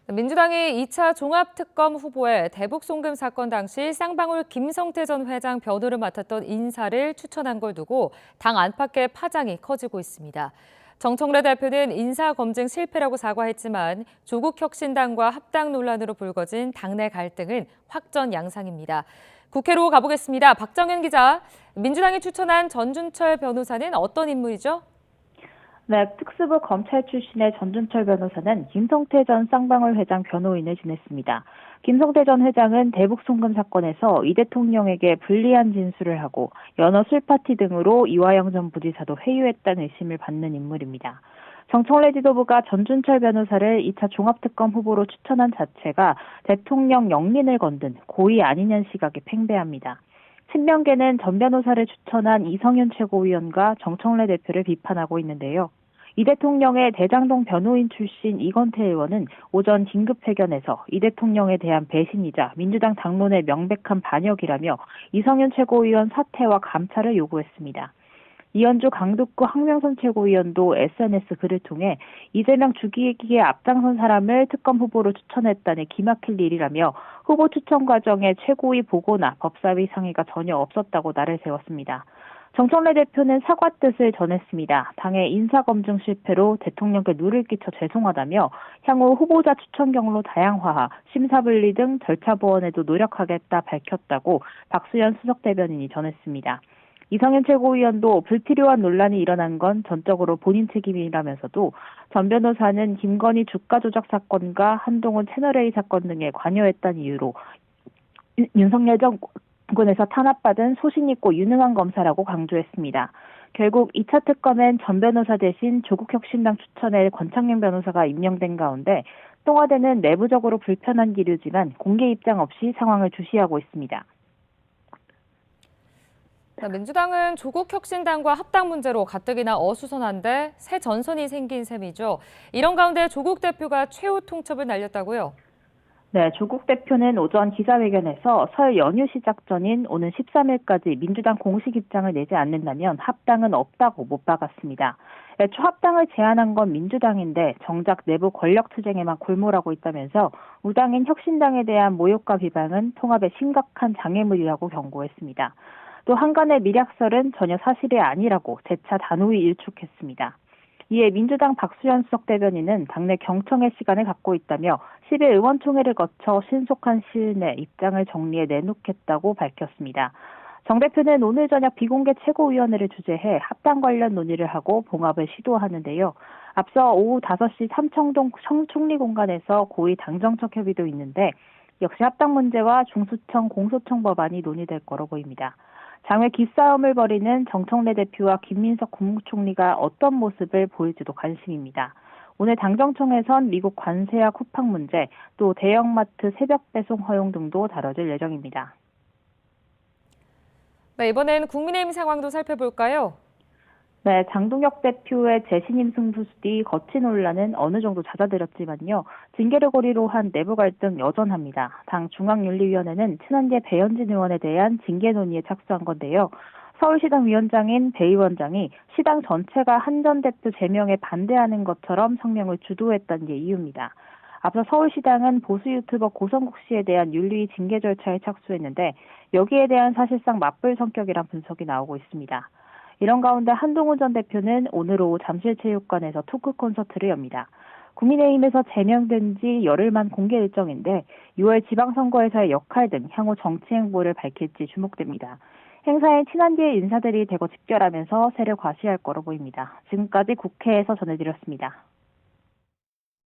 민주당이 2차 종합특검 후보에 대북 송금 사건 당시 쌍방울 김성태 전 회장 변호를 맡았던 인사를 추천한 걸 두고 당 안팎의 파장이 커지고 있습니다. 정청래 대표는 인사 검증 실패라고 사과했지만 조국 혁신당과 합당 논란으로 불거진 당내 갈등은 확전 양상입니다. 국회로 가보겠습니다. 박정현 기자, 민주당이 추천한 전준철 변호사는 어떤 인물이죠? 네, 특수부 검찰 출신의 전준철 변호사는 김성태 전 쌍방울 회장 변호인을 지냈습니다. 김성태 전 회장은 대북 송금 사건에서 이 대통령에게 불리한 진술을 하고 연어 술파티 등으로 이화영 전 부지사도 회유했다는 의심을 받는 인물입니다. 정청래 지도부가 전준철 변호사를 2차 종합특검 후보로 추천한 자체가 대통령 영린을 건든 고의 아니냐는 시각에 팽배합니다. 친명계는 전 변호사를 추천한 이성윤 최고위원과 정청래 대표를 비판하고 있는데요. 이 대통령의 대장동 변호인 출신 이건태 의원은 오전 긴급회견에서 이 대통령에 대한 배신이자 민주당 당론의 명백한 반역이라며 이성윤 최고위원 사퇴와 감찰을 요구했습니다. 이현주 강북구 황명선 최고위원도 SNS 글을 통해 이재명 죽이기에 앞장선 사람을 특검 후보로 추천했다니 기막힐 일이라며 후보 추천 과정에 최고위 보고나 법사위 상의가 전혀 없었다고 날을 세웠습니다. 정청래 대표는 사과 뜻을 전했습니다. 당의 인사검증 실패로 대통령께 누를 끼쳐 죄송하다며 향후 후보자 추천 경로 다양화, 심사분리 등 절차 보완에도 노력하겠다 밝혔다고 박수현 수석대변인이 전했습니다. 이성윤 최고위원도 불필요한 논란이 일어난 건 전적으로 본인 책임이라면서도 전 변호사는 김건희 주가 조작 사건과 한동훈 채널A 사건 등에 관여했다는 이유로 윤석열 정권에서 탄압받은 소신 있고 유능한 검사라고 강조했습니다. 결국 2차 특검엔 전 변호사 대신 조국혁신당 추천의 권창룡 변호사가 임명된 가운데 청와대는 내부적으로 불편한 기류지만 공개 입장 없이 상황을 주시하고 있습니다. 민주당은 조국 혁신당과 합당 문제로 가뜩이나 어수선한데 새 전선이 생긴 셈이죠. 이런 가운데 조국 대표가 최후 통첩을 날렸다고요? 네, 조국 대표는 오전 기자회견에서 설 연휴 시작 전인 오는 13일까지 민주당 공식 입장을 내지 않는다면 합당은 없다고 못 박았습니다. 애초 합당을 제안한 건 민주당인데 정작 내부 권력 투쟁에만 골몰하고 있다면서 우당인 혁신당에 대한 모욕과 비방은 통합에 심각한 장애물이라고 경고했습니다. 또 한간의 밀약설은 전혀 사실이 아니라고 재차 단호히 일축했습니다. 이에 민주당 박수현 수석 대변인은 당내 경청의 시간을 갖고 있다며 10일 의원총회를 거쳐 신속한 시일 내 입장을 정리해 내놓겠다고 밝혔습니다. 정 대표는 오늘 저녁 비공개 최고위원회를 주재해 합당 관련 논의를 하고 봉합을 시도하는데요. 앞서 오후 5시 삼청동 총리공간에서 고위 당정청 협의도 있는데 역시 합당 문제와 중수청 공소청 법안이 논의될 거로 보입니다. 장외 기싸움을 벌이는 정청래 대표와 김민석 국무총리가 어떤 모습을 보일지도 관심입니다. 오늘 당정청에선 미국 관세와 쿠팡 문제, 또 대형마트 새벽 배송 허용 등도 다뤄질 예정입니다. 네, 이번엔 국민의힘 상황도 살펴볼까요? 네, 장동혁 대표의 재신임 승부 뒤 거친 논란은 어느 정도 잦아들었지만요. 징계를 고리로 한 내부 갈등 여전합니다. 당 중앙윤리위원회는 친한계 배현진 의원에 대한 징계 논의에 착수한 건데요. 서울시당 위원장인 배 위원장이 시당 전체가 한 전 대표 제명에 반대하는 것처럼 성명을 주도했다는 게 이유입니다. 앞서 서울시당은 보수 유튜버 고성국 씨에 대한 윤리 징계 절차에 착수했는데 여기에 대한 사실상 맞불 성격이란 분석이 나오고 있습니다. 이런 가운데 한동훈 전 대표는 오늘 오후 잠실체육관에서 토크 콘서트를 엽니다. 국민의힘에서 제명된 지 열흘만 공개 일정인데 6월 지방선거에서의 역할 등 향후 정치 행보를 밝힐지 주목됩니다. 행사에 친한계 인사들이 대거 집결하면서 세를 과시할 거로 보입니다. 지금까지 국회에서 전해드렸습니다.